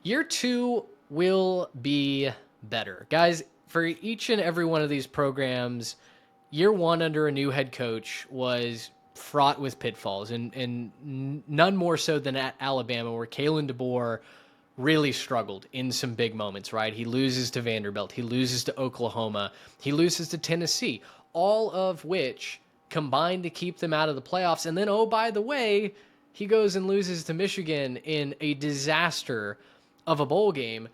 Year two will be better. Guys, for each and every one of these programs, year one under a new head coach was fraught with pitfalls, and none more so than at Alabama, where Kalen DeBoer really struggled in some big moments, right? He loses to Vanderbilt, he loses to Oklahoma, he loses to Tennessee, all of which combined to keep them out of the playoffs. And then, oh, by the way, he goes and loses to Michigan in a disaster of a bowl game.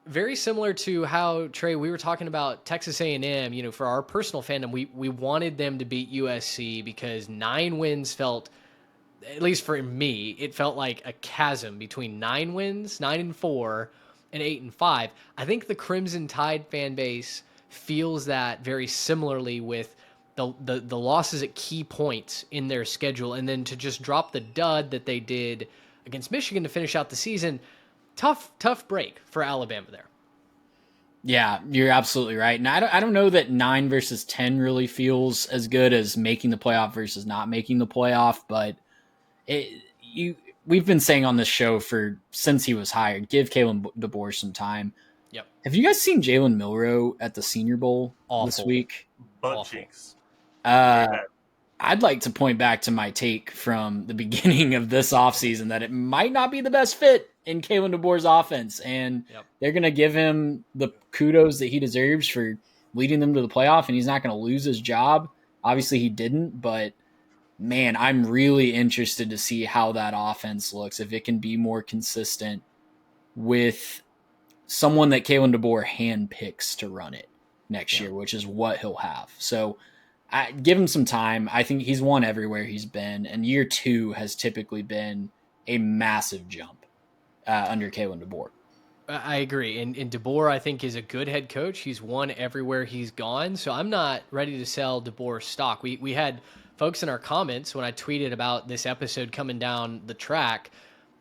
Very similar to how, Trey, we were talking about Texas A&M. For our personal fandom, we wanted them to beat USC because 9 wins felt, at least for me, it felt like a chasm between 9 wins, 9-4, and 8-5. I think the Crimson Tide fan base feels that very similarly with the losses at key points in their schedule, and then to just drop the dud that they did against Michigan to finish out the season. Tough break for Alabama there. Yeah, you're absolutely right. And I don't know that 9 versus 10 really feels as good as making the playoff versus not making the playoff, but we've been saying on this show since he was hired, give Kalen DeBoer some time. Yep. Have you guys seen Jalen Milroe at the Senior Bowl this week? Butt cheeks. I'd like to point back to my take from the beginning of this offseason that it might not be the best fit in Kalen DeBoer's offense, and they're going to give him the kudos that he deserves for leading them to the playoff, and he's not going to lose his job. Obviously, he didn't, but man, I'm really interested to see how that offense looks, if it can be more consistent with someone that Kalen DeBoer handpicks to run it next year, which is what he'll have. So I give him some time. I think he's won everywhere he's been, and year two has typically been a massive jump under Kalen DeBoer. I agree. And DeBoer, I think, is a good head coach. He's won everywhere he's gone. So I'm not ready to sell DeBoer stock. We had folks in our comments when I tweeted about this episode coming down the track.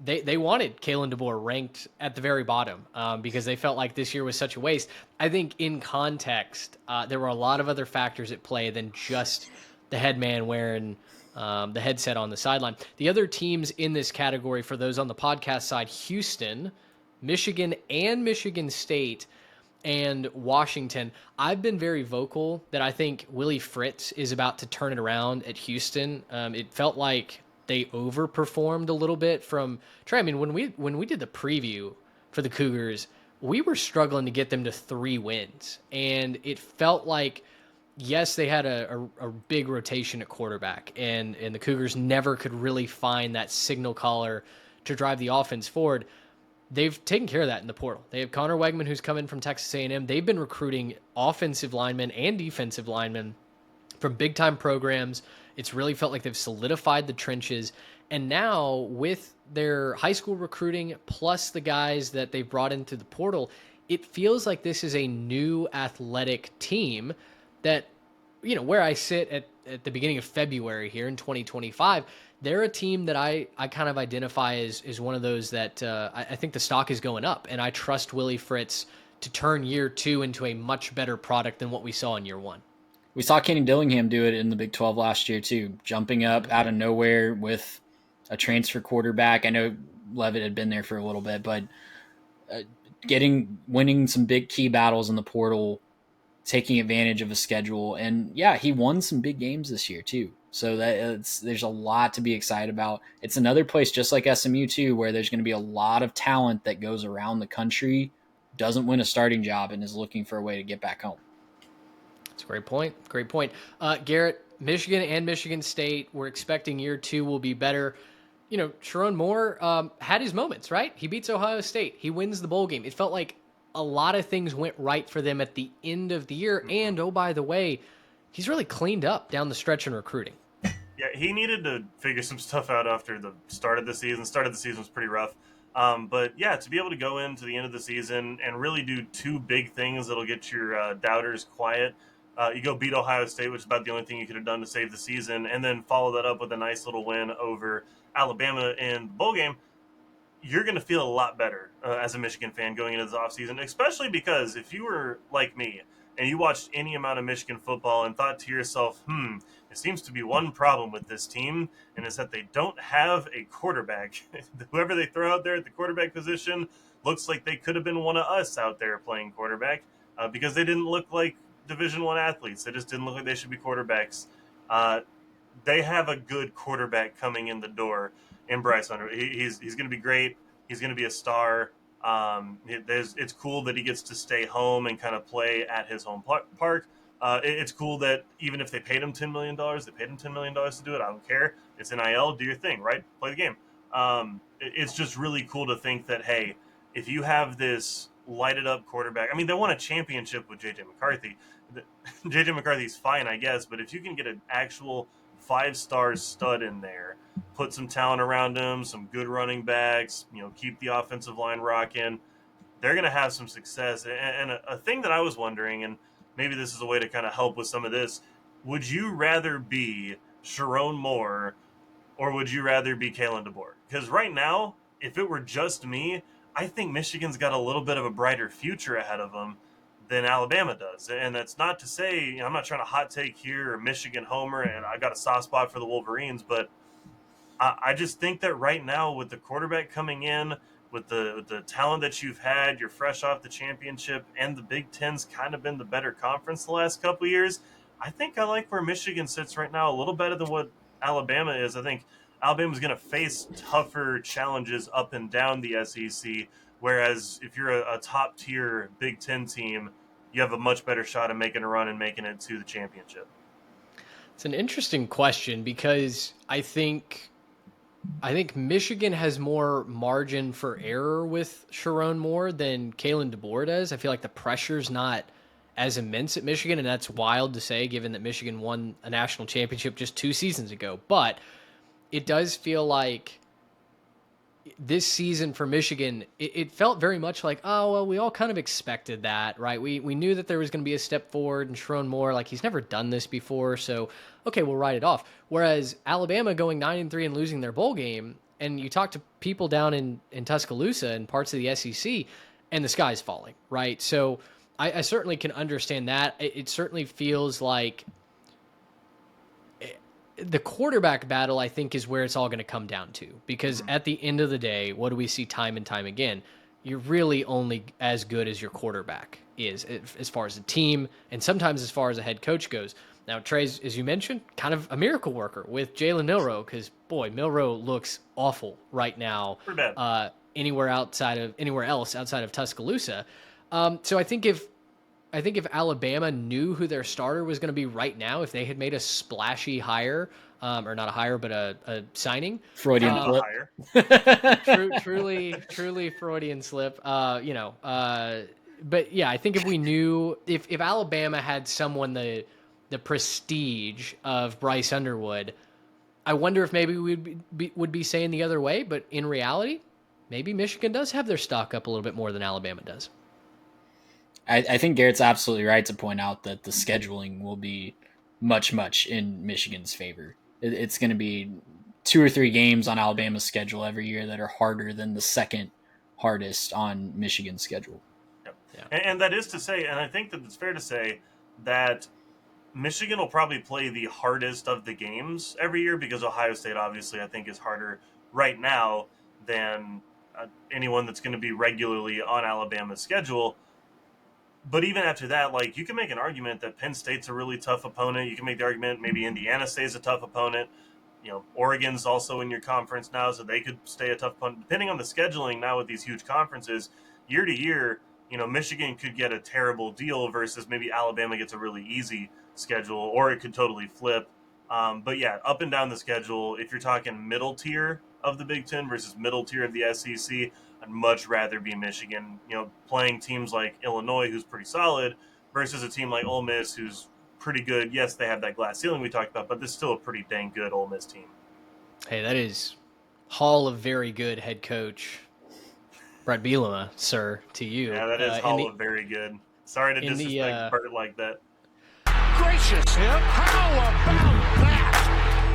They wanted Kalen DeBoer ranked at the very bottom because they felt like this year was such a waste. I think in context, there were a lot of other factors at play than just the head man wearing the headset on the sideline. The other teams in this category, for those on the podcast side, Houston, Michigan, and Michigan State, and Washington. I've been very vocal that I think Willie Fritz is about to turn it around at Houston. It felt like they overperformed a little bit from Trey. I mean, when we did the preview for the Cougars, we were struggling to get them to 3 wins, and it felt like, yes, they had a big rotation at quarterback, and the Cougars never could really find that signal caller to drive the offense forward. They've taken care of that in the portal. They have Connor Wegman, who's come in from Texas A&M. They've been recruiting offensive linemen and defensive linemen from big-time programs. It's really felt like they've solidified the trenches. And now with their high school recruiting plus the guys that they've brought into the portal, it feels like this is a new athletic team that, where I sit at the beginning of February here in 2025, they're a team that I kind of identify as one of those that I think the stock is going up. And I trust Willie Fritz to turn year two into a much better product than what we saw in year one. We saw Kenny Dillingham do it in the Big 12 last year too, jumping up out of nowhere with a transfer quarterback. I know Levitt had been there for a little bit, but winning some big key battles in the portal, taking advantage of a schedule. And yeah, he won some big games this year too. So there's a lot to be excited about. It's another place just like SMU too, where there's going to be a lot of talent that goes around the country, doesn't win a starting job, and is looking for a way to get back home. That's a great point. Great point. Garrett, Michigan and Michigan State, we're expecting year two will be better. Sharon Moore had his moments, right? He beats Ohio State. He wins the bowl game. It felt like a lot of things went right for them at the end of the year. And, oh, by the way, he's really cleaned up down the stretch in recruiting. Yeah, he needed to figure some stuff out after the start of the season. Start of the season was pretty rough. But, yeah, to be able to go into the end of the season and really do 2 big things that'll get your doubters quiet. You go beat Ohio State, which is about the only thing you could have done to save the season, and then follow that up with a nice little win over Alabama in the bowl game. You're going to feel a lot better as a Michigan fan going into this offseason, especially because if you were like me and you watched any amount of Michigan football and thought to yourself, it seems to be one problem with this team, and it's that they don't have a quarterback. Whoever they throw out there at the quarterback position, looks like they could have been one of us out there playing quarterback because they didn't look like Division I athletes. They just didn't look like they should be quarterbacks. They have a good quarterback coming in the door in Bryce Underwood. He's going to be great. He's going to be a star. It's cool that he gets to stay home and kind of play at his home park. It's cool that even if they paid him $10 million, they paid him $10 million to do it. I don't care. It's NIL. Do your thing, right? Play the game. It's just really cool to think that, hey, if you have this lighted up quarterback, I mean, they won a championship with J.J. McCarthy. J.J. McCarthy's fine, I guess, but if you can get an actual 5-star stud in there, put some talent around him, some good running backs, keep the offensive line rocking, they're going to have some success. And a thing that I was wondering, and maybe this is a way to kind of help with some of this, would you rather be Sherrone Moore or would you rather be Kalen DeBoer? Because right now, if it were just me, I think Michigan's got a little bit of a brighter future ahead of them than Alabama does. And that's not to say, I'm not trying to hot take here or Michigan homer, and I got a soft spot for the Wolverines, but I just think that right now with the quarterback coming in, with the talent that you've had, you're fresh off the championship, and the Big Ten's kind of been the better conference the last couple of years, I think I like where Michigan sits right now a little better than what Alabama is. I think Alabama's going to face tougher challenges up and down the SEC, whereas if you're a top-tier Big Ten team, you have a much better shot at making a run and making it to the championship. It's an interesting question because I think Michigan has more margin for error with Sherrone Moore than Kalen DeBoer does. I feel like the pressure's not as immense at Michigan, and that's wild to say given that Michigan won a national championship just 2 seasons ago. But it does feel like this season for Michigan, it felt very much like, oh, well, we all kind of expected that, right? We knew that there was going to be a step forward, and Sherrone Moore, like, he's never done this before, so, okay, we'll write it off. Whereas Alabama going 9-3 and losing their bowl game, and you talk to people down in Tuscaloosa and parts of the SEC, and the sky's falling, right? So I certainly can understand that. It certainly feels like the quarterback battle, I think, is where it's all going to come down to. Because at the end of the day, what do we see time and time again? You're really only as good as your quarterback is, as far as a team, and sometimes as far as a head coach goes. Now, Trey's, as you mentioned, kind of a miracle worker with Jalen Milroe, because, boy, Milroe looks awful right now anywhere else outside of Tuscaloosa. So I think if Alabama knew who their starter was going to be right now, if they had made a splashy hire, or not a hire, but a signing. Freudian slip. Truly Freudian slip. But yeah, I think if we knew, if Alabama had someone the prestige of Bryce Underwood, I wonder if maybe we would be saying the other way. But in reality, maybe Michigan does have their stock up a little bit more than Alabama does. I think Garrett's absolutely right to point out that the scheduling will be much in Michigan's favor. It's going to be 2 or 3 games on Alabama's schedule every year that are harder than the second hardest on Michigan's schedule. Yep. Yeah. And that is to say, and I think that it's fair to say that Michigan will probably play the hardest of the games every year because Ohio State, obviously, I think is harder right now than anyone that's going to be regularly on Alabama's schedule. But even after that, like, you can make an argument that Penn State's a really tough opponent. You can make the argument maybe Indiana stays a tough opponent. Oregon's also in your conference now, so they could stay a tough opponent. Depending on the scheduling now with these huge conferences, year to year, Michigan could get a terrible deal versus maybe Alabama gets a really easy schedule, or it could totally flip. But yeah, up and down the schedule, if you're talking middle tier of the Big Ten versus middle tier of the SEC, I'd much rather be Michigan, playing teams like Illinois, who's pretty solid, versus a team like Ole Miss, who's pretty good. Yes, they have that glass ceiling we talked about, but this is still a pretty dang good Ole Miss team. Hey, that is Hall of Very Good head coach Brett Bielema, sir, to you. Yeah, that is Hall of Very Good. Sorry to disrespect Bert like that. Gracious him! How about that?